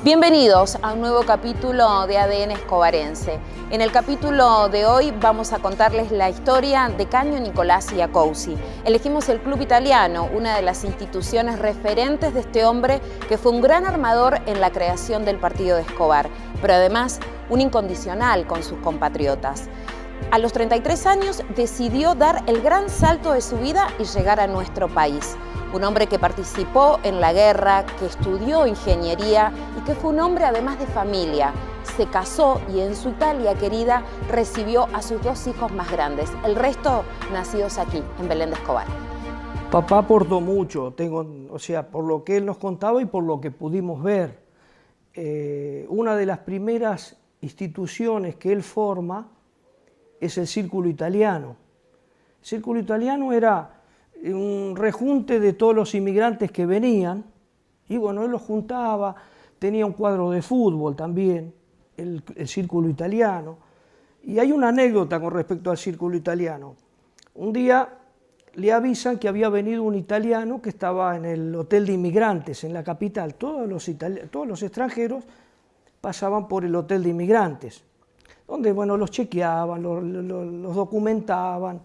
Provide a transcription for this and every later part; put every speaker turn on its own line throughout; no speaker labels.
Bienvenidos a un nuevo capítulo de ADN Escobarense. En el capítulo de hoy vamos a contarles la historia de Canio Nicolás Iacousi. Elegimos el Club Italiano, una de las instituciones referentes de este hombre que fue un gran armador en la creación del partido de Escobar, pero además un incondicional con sus compatriotas. A los 33 años decidió dar el gran salto de su vida y llegar a nuestro país. Un hombre que participó en la guerra, que estudió ingeniería y que fue un hombre además de familia. Se casó y en su Italia querida recibió a sus dos hijos más grandes, el resto nacidos aquí, en Belén de Escobar.
Papá aportó mucho, por lo que él nos contaba y por lo que pudimos ver. Una de las primeras instituciones que él forma es el Círculo Italiano. El Círculo Italiano era un rejunte de todos los inmigrantes que venían, y bueno, él los juntaba, tenía un cuadro de fútbol también, el Círculo Italiano, y hay una anécdota con respecto al Círculo Italiano. Un día le avisan que había venido un italiano que estaba en el hotel de inmigrantes en la capital. Todos los extranjeros pasaban por el hotel de inmigrantes, donde bueno, los chequeaban, los documentaban.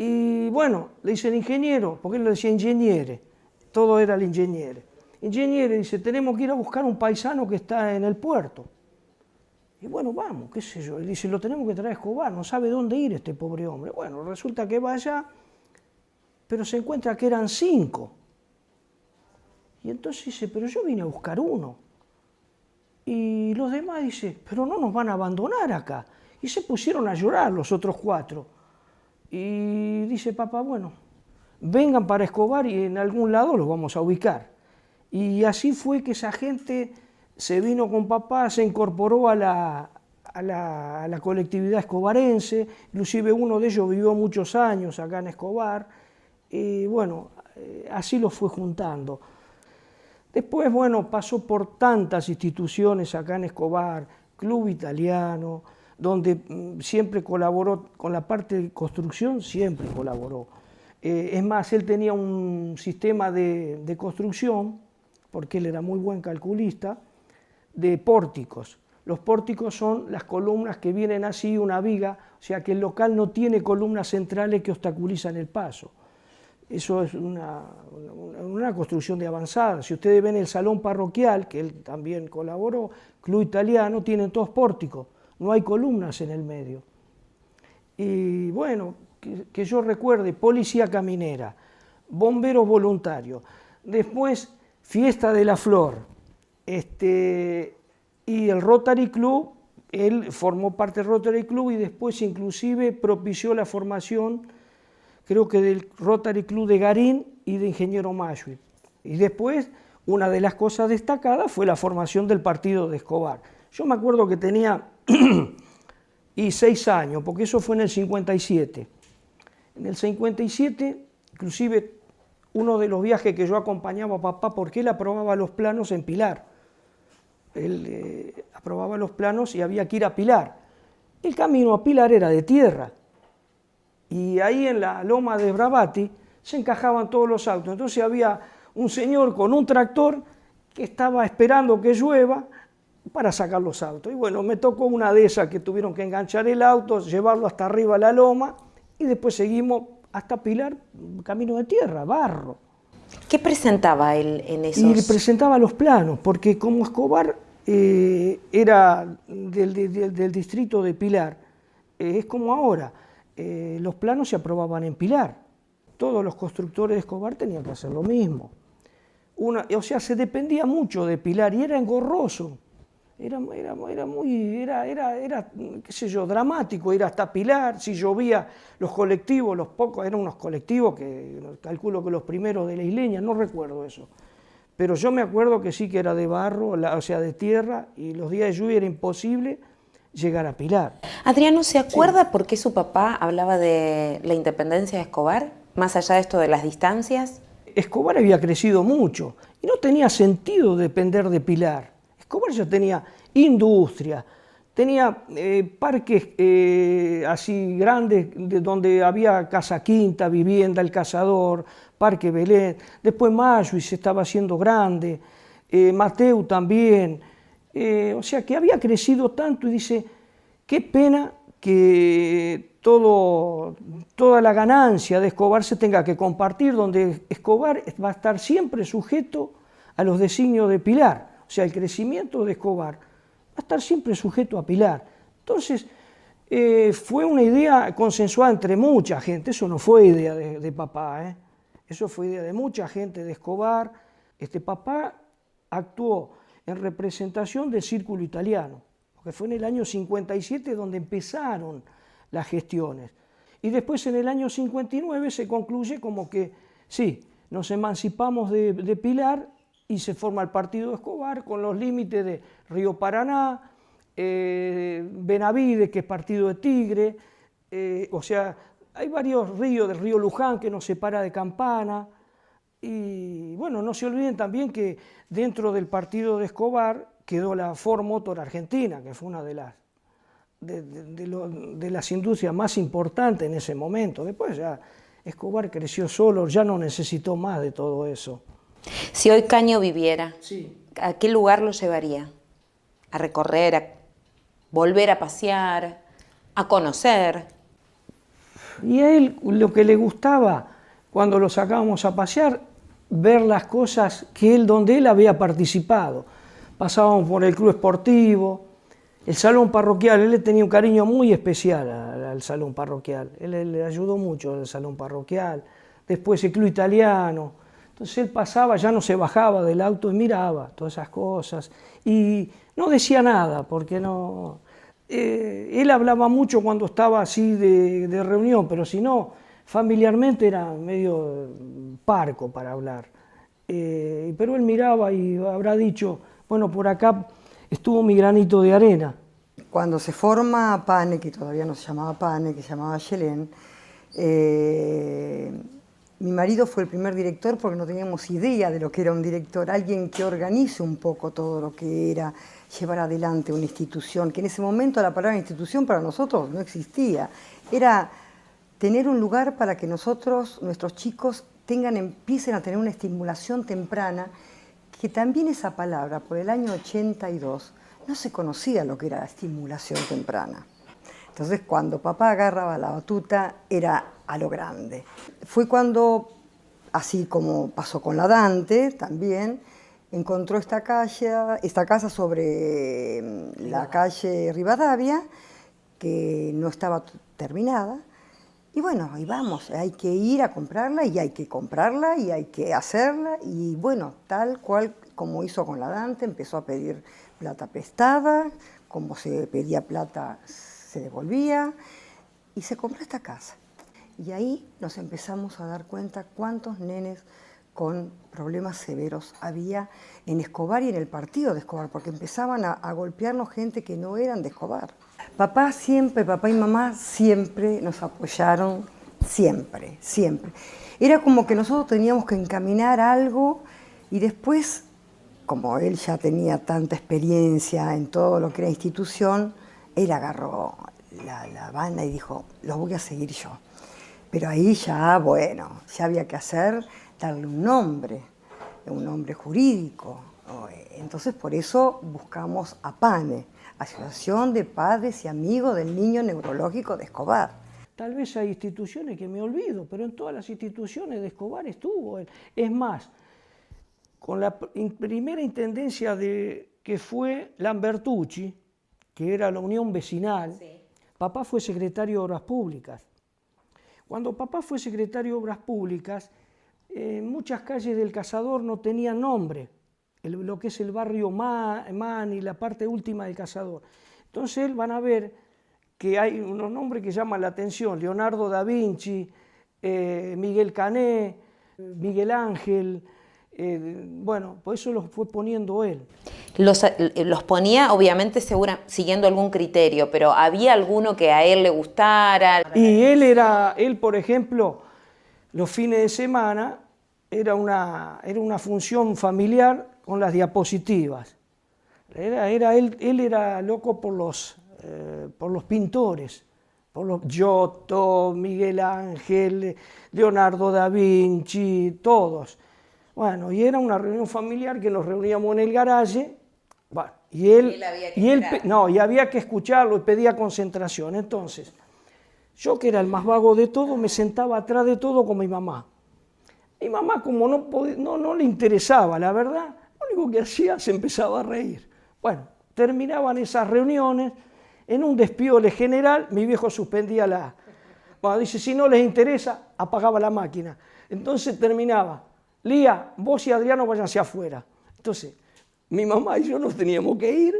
Y bueno, le dicen ingeniero, porque él le decía ingeniere, todo era el ingeniere. Ingeniere dice, tenemos que ir a buscar un paisano que está en el puerto. Y bueno, vamos, qué sé yo. Él dice, lo tenemos que traer a Escobar, no sabe dónde ir este pobre hombre. Bueno, resulta que va allá, pero se encuentra que eran 5. Y entonces dice, pero yo vine a buscar uno. Y los demás dice, pero no nos van a abandonar acá. Y se pusieron a llorar los otros 4. Y dice papá, bueno, vengan para Escobar y en algún lado los vamos a ubicar. Y así fue que esa gente se vino con papá, se incorporó a la colectividad escobarense, inclusive uno de ellos vivió muchos años acá en Escobar, y bueno, así los fue juntando. Después, bueno, pasó por tantas instituciones acá en Escobar, Club Italiano, donde siempre colaboró con la parte de construcción, siempre colaboró. Es más, él tenía un sistema de construcción, porque él era muy buen calculista, de pórticos. Los pórticos son las columnas que vienen así, una viga, o sea que el local no tiene columnas centrales que obstaculizan el paso. Eso es una construcción de avanzada. Si ustedes ven el salón parroquial, que él también colaboró, Club Italiano, tienen todos pórticos. No hay columnas en el medio. Y bueno, que yo recuerde, policía caminera, bomberos voluntarios, después fiesta de la flor, y el Rotary Club, él formó parte del Rotary Club y después inclusive propició la formación, creo que del Rotary Club de Garín y de Ingeniero Mashuit. Y después, una de las cosas destacadas fue la formación del partido de Escobar. Yo me acuerdo que tenía 6 años, porque eso fue en el 57. En el 57, inclusive, uno de los viajes que yo acompañaba a papá, porque él aprobaba los planos en Pilar. Él aprobaba los planos y había que ir a Pilar. El camino a Pilar era de tierra. Y ahí en la loma de Bravati se encajaban todos los autos. Entonces había un señor con un tractor que estaba esperando que llueva para sacar los autos. Y bueno, me tocó una de esas que tuvieron que enganchar el auto, llevarlo hasta arriba a la loma y después seguimos hasta Pilar, camino de tierra, barro.
¿Qué presentaba él en esos?
Y presentaba los planos, porque como Escobar era del distrito de Pilar, es como ahora, los planos se aprobaban en Pilar. Todos los constructores de Escobar tenían que hacer lo mismo. O sea, se dependía mucho de Pilar y era engorroso. Era qué sé yo, dramático ir hasta Pilar. Si llovía, los colectivos, los pocos, eran unos colectivos que calculo que los primeros de la isleña, no recuerdo eso. Pero yo me acuerdo que sí que era de barro, o sea, de tierra, y los días de lluvia era imposible llegar a Pilar.
Adriano, ¿se acuerda por qué su papá hablaba de la independencia de Escobar, más allá de esto de las distancias?
Escobar había crecido mucho y no tenía sentido depender de Pilar. Escobar ya tenía industria, tenía parques así grandes donde había Casa Quinta, Vivienda El Cazador, Parque Belén, después Mashuit se estaba haciendo grande, Mateu también, o sea que había crecido tanto y dice, qué pena que toda la ganancia de Escobar se tenga que compartir, donde Escobar va a estar siempre sujeto a los designios de Pilar, o sea, el crecimiento de Escobar va a estar siempre sujeto a Pilar. Entonces, fue una idea consensuada entre mucha gente, eso no fue idea de papá, eso fue idea de mucha gente de Escobar. Papá actuó en representación del Círculo Italiano, porque fue en el año 57 donde empezaron las gestiones. Y después en el año 59 se concluye como que sí, nos emancipamos de Pilar y se forma el Partido de Escobar con los límites de Río Paraná, Benavides, que es partido de Tigre, o sea, hay varios ríos, del río Luján que nos separa de Campana, y bueno, no se olviden también que dentro del partido de Escobar quedó la Ford Motor Argentina, que fue una de las industrias más importantes en ese momento. Después ya Escobar creció solo, ya no necesitó más de todo eso.
Si hoy Caño viviera,
sí,
¿a qué lugar lo llevaría? ¿A recorrer, a volver a pasear, a conocer?
Y a él lo que le gustaba cuando lo sacábamos a pasear, ver las cosas donde él había participado. Pasábamos por el club esportivo, el salón parroquial, él le tenía un cariño muy especial al salón parroquial, él le ayudó mucho al salón parroquial, después el club italiano. Entonces él pasaba, ya no se bajaba del auto y miraba todas esas cosas y no decía nada, porque no... él hablaba mucho cuando estaba así de reunión, pero si no, familiarmente era medio parco para hablar. Pero él miraba y habrá dicho, bueno, por acá estuvo mi granito de arena.
Cuando se forma PANE, que todavía no se llamaba PANE, que se llamaba Yelén, mi marido fue el primer director porque no teníamos idea de lo que era un director, alguien que organice un poco todo lo que era llevar adelante una institución, que en ese momento la palabra institución para nosotros no existía. Era tener un lugar para que nosotros, nuestros chicos, empiecen a tener una estimulación temprana, que también esa palabra, por el año 82, no se conocía lo que era estimulación temprana. Entonces, cuando papá agarraba la batuta, era a lo grande. Fue cuando, así como pasó con la Dante, también, encontró esta casa sobre la calle Rivadavia, que no estaba terminada. Y bueno, ahí vamos, hay que ir a comprarla y hay que comprarla y hay que hacerla. Y bueno, tal cual como hizo con la Dante, empezó a pedir plata prestada, como se pedía plata se devolvía y se compró esta casa. Y ahí nos empezamos a dar cuenta cuántos nenes con problemas severos había en Escobar y en el partido de Escobar, porque empezaban a golpearnos gente que no eran de Escobar. Papá y mamá siempre nos apoyaron, siempre, siempre. Era como que nosotros teníamos que encaminar algo y después, como él ya tenía tanta experiencia en todo lo que era institución, él agarró la banda y dijo, lo voy a seguir yo. Pero ahí ya, bueno, ya había que darle un nombre jurídico. Entonces por eso buscamos a PANE, Asociación de Padres y Amigos del Niño Neurológico de Escobar.
Tal vez hay instituciones que me olvido, pero en todas las instituciones de Escobar estuvo él. Es más, con la primera intendencia que fue Lambertucci, que era la Unión Vecinal, sí. Papá fue secretario de Obras Públicas. Cuando papá fue secretario de Obras Públicas, muchas calles del Cazador no tenían nombre, lo que es el barrio Man y la parte última del Cazador. Entonces van a ver que hay unos nombres que llaman la atención, Leonardo da Vinci, Miguel Cané, Miguel Ángel, bueno, por eso los fue poniendo él.
Los ponía obviamente siguiendo algún criterio, pero ¿había alguno que a él le gustara?
Y él por ejemplo, los fines de semana era una función familiar con las diapositivas. Él era loco por los pintores, por los Giotto, Miguel Ángel, Leonardo da Vinci, todos. Bueno, y era una reunión familiar que nos reuníamos en el garaje. Bueno, y él había que escucharlo y pedía concentración. Entonces, yo que era el más vago de todo, me sentaba atrás de todo con mi mamá. Mi mamá, como no le interesaba, la verdad, lo único que hacía se empezaba a reír. Bueno, terminaban esas reuniones, en un despiole general, mi viejo suspendía bueno, dice, si no les interesa, apagaba la máquina. Entonces terminaba, Lía, vos y Adriano váyanse afuera. Entonces, mi mamá y yo nos teníamos que ir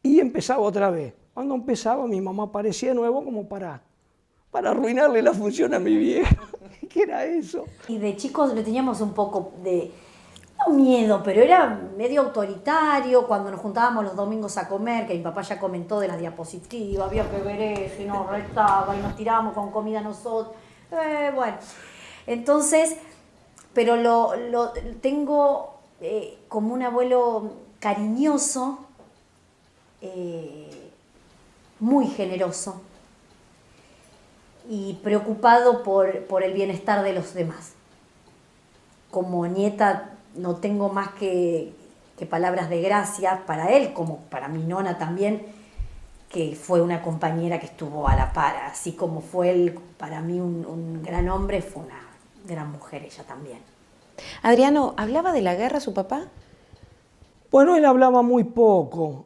y empezaba otra vez. Cuando empezaba, mi mamá aparecía de nuevo como para arruinarle la función a mi vieja. ¿Qué era eso?
Y de chicos le teníamos un poco de, no miedo, pero era medio autoritario cuando nos juntábamos los domingos a comer, que mi papá ya comentó de las diapositivas, había que ver eso y nos retaba y nos tirábamos con comida nosotros. Bueno, entonces, pero tengo como un abuelo cariñoso, muy generoso y preocupado por el bienestar de los demás. Como nieta no tengo más que palabras de gracia para él, como para mi nona también, que fue una compañera que estuvo a la par, así como fue él para mí un gran hombre, fue una gran mujer ella también.
Adriano, ¿hablaba de la guerra su papá?
Bueno, él hablaba muy poco,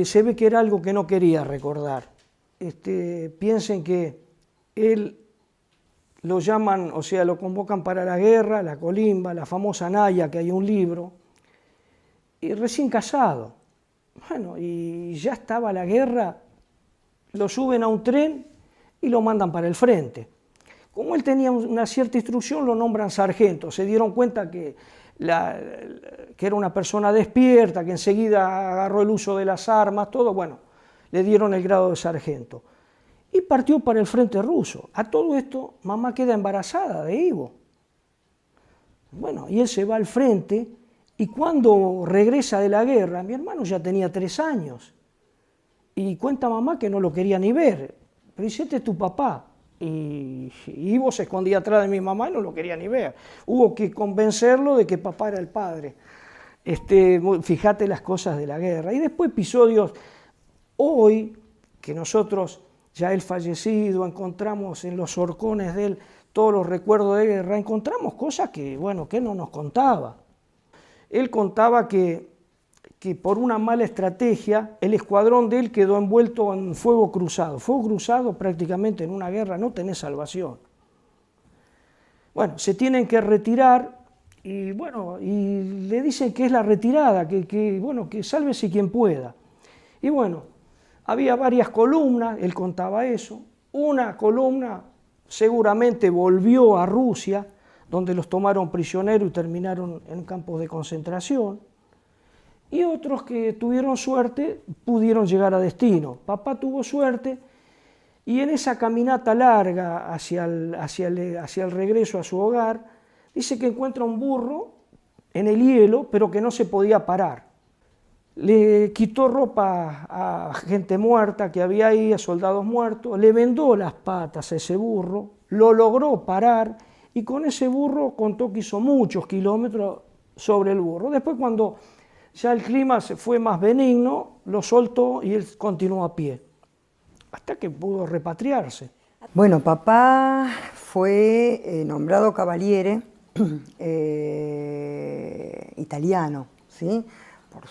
se ve que era algo que no quería recordar. Piensen que él lo llaman, o sea, lo convocan para la guerra, la colimba, la famosa Naya, que hay un libro, y recién casado. Bueno, y ya estaba la guerra, lo suben a un tren y lo mandan para el frente. Como él tenía una cierta instrucción, lo nombran sargento. Se dieron cuenta que era una persona despierta, que enseguida agarró el uso de las armas, todo, bueno, le dieron el grado de sargento. Y partió para el frente ruso. A todo esto, mamá queda embarazada de Ivo. Bueno, y él se va al frente, y cuando regresa de la guerra, mi hermano ya tenía 3 años. Y cuenta mamá que no lo quería ni ver. Pero dice, este es tu papá. Y Ivo se escondía atrás de mi mamá y no lo quería ni ver. Hubo que convencerlo de que papá era el padre. Fíjate las cosas de la guerra. Y después episodios, hoy, que nosotros, ya él fallecido, encontramos en los horcones de él todos los recuerdos de guerra, encontramos cosas que, bueno, que no nos contaba. Él contaba que por una mala estrategia el escuadrón de él quedó envuelto en fuego cruzado. Fuego cruzado prácticamente en una guerra no tenés salvación. Bueno, se tienen que retirar y bueno, y le dicen que es la retirada, que sálvese quien pueda. Y bueno, había varias columnas, él contaba eso. Una columna seguramente volvió a Rusia, donde los tomaron prisioneros y terminaron en campos de concentración. Y otros que tuvieron suerte pudieron llegar a destino. Papá tuvo suerte y en esa caminata larga hacia el regreso a su hogar, dice que encuentra un burro en el hielo, pero que no se podía parar. Le quitó ropa a gente muerta que había ahí, a soldados muertos, le vendó las patas a ese burro, lo logró parar y con ese burro contó que hizo muchos kilómetros sobre el burro. Después cuando ya el clima se fue más benigno, lo soltó y él continuó a pie, hasta que pudo repatriarse.
Bueno, papá fue nombrado cavaliere italiano, ¿sí? Por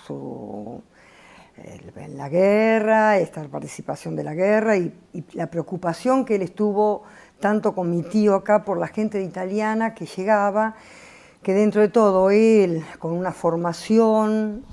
en la guerra, esta participación de la guerra y la preocupación que él estuvo tanto con mi tío acá por la gente italiana que llegaba, que dentro de todo él, con una formación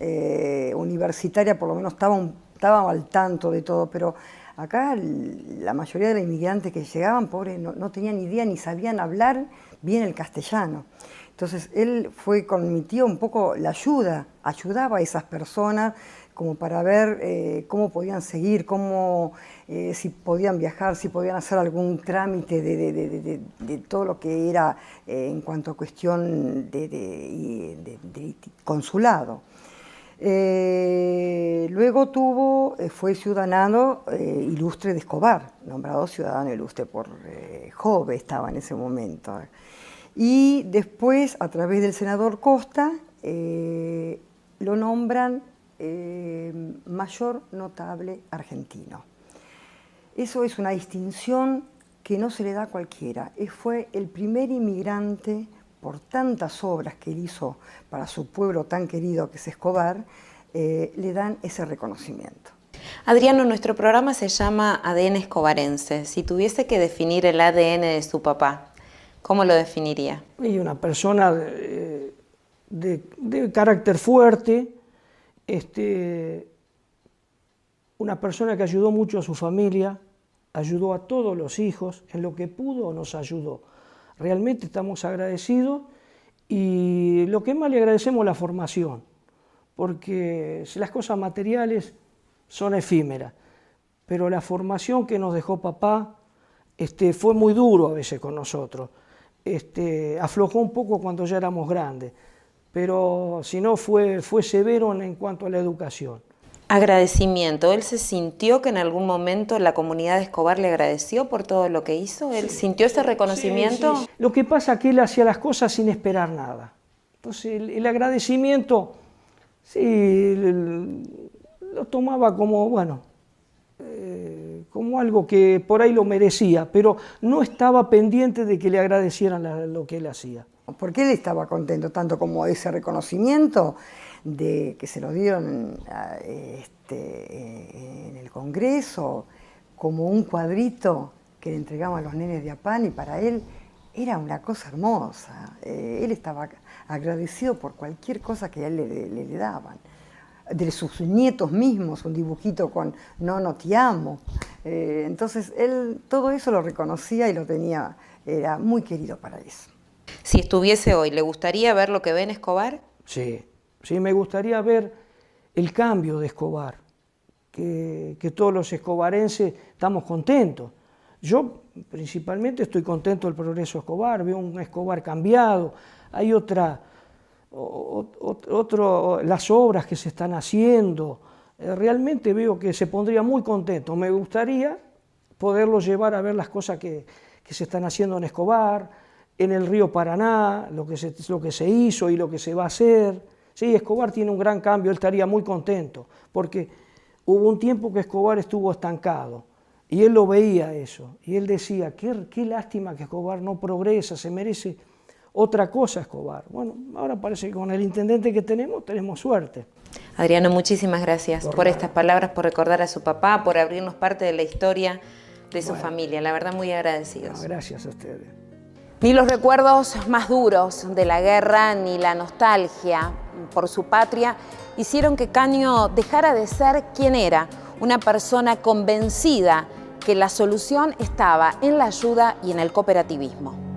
universitaria, por lo menos estaba al tanto de todo, pero acá la mayoría de los inmigrantes que llegaban, pobres, no tenían idea ni sabían hablar bien el castellano. Entonces él fue con mi tío un poco la ayudaba a esas personas como para ver cómo podían seguir, si podían viajar, si podían hacer algún trámite de todo lo que era en cuanto a cuestión de consulado. Luego fue ciudadano ilustre de Escobar, nombrado ciudadano ilustre por Jove estaba en ese momento. Y después, a través del senador Costa, lo nombran mayor notable argentino. Eso es una distinción que no se le da a cualquiera. Fue el primer inmigrante, por tantas obras que él hizo para su pueblo tan querido que es Escobar, le dan ese reconocimiento.
Adriano, nuestro programa se llama ADN Escobarense. Si tuviese que definir el ADN de su papá, ¿cómo lo definiría?
Y una persona de carácter fuerte, una persona que ayudó mucho a su familia, ayudó a todos los hijos, en lo que pudo nos ayudó. Realmente estamos agradecidos y lo que más le agradecemos es la formación, porque las cosas materiales son efímeras, pero la formación que nos dejó papá fue muy duro a veces con nosotros. Aflojó un poco cuando ya éramos grandes, pero si no fue severo en cuanto a la educación.
Agradecimiento. ¿Él se sintió que en algún momento la comunidad de Escobar le agradeció por todo lo que hizo? ¿Él sintió ese reconocimiento?
Sí. Lo que pasa es que él hacía las cosas sin esperar nada. Entonces el agradecimiento, sí, lo tomaba como, bueno, como algo que por ahí lo merecía, pero no estaba pendiente de que le agradecieran lo que él hacía.
Porque él estaba contento, tanto como ese reconocimiento de que se lo dieron en el Congreso, como un cuadrito que le entregaban a los nenes de APAN, y para él era una cosa hermosa. Él estaba agradecido por cualquier cosa que a él le daban. De sus nietos mismos, un dibujito con "no te amo". Entonces él todo eso lo reconocía y lo tenía, era muy querido para eso.
Si estuviese hoy, ¿le gustaría ver lo que ve en Escobar?
Sí, me gustaría ver el cambio de Escobar, que todos los escobarenses estamos contentos. Yo principalmente estoy contento del progreso de Escobar, veo un Escobar cambiado, hay las obras que se están haciendo, realmente veo que se pondría muy contento. Me gustaría poderlo llevar a ver las cosas que se están haciendo en Escobar, en el río Paraná, lo que se hizo y lo que se va a hacer. Sí, Escobar tiene un gran cambio, él estaría muy contento, porque hubo un tiempo que Escobar estuvo estancado, y él lo veía eso, y él decía, qué lástima que Escobar no progresa, se merece otra cosa Escobar. Bueno, ahora parece que con el intendente que tenemos suerte.
Adriano, muchísimas gracias por estas palabras, por recordar a su papá, por abrirnos parte de la historia de su familia. La verdad, muy agradecidos.
No, gracias a ustedes.
Ni los recuerdos más duros de la guerra, ni la nostalgia por su patria hicieron que Caño dejara de ser quien era, una persona convencida que la solución estaba en la ayuda y en el cooperativismo.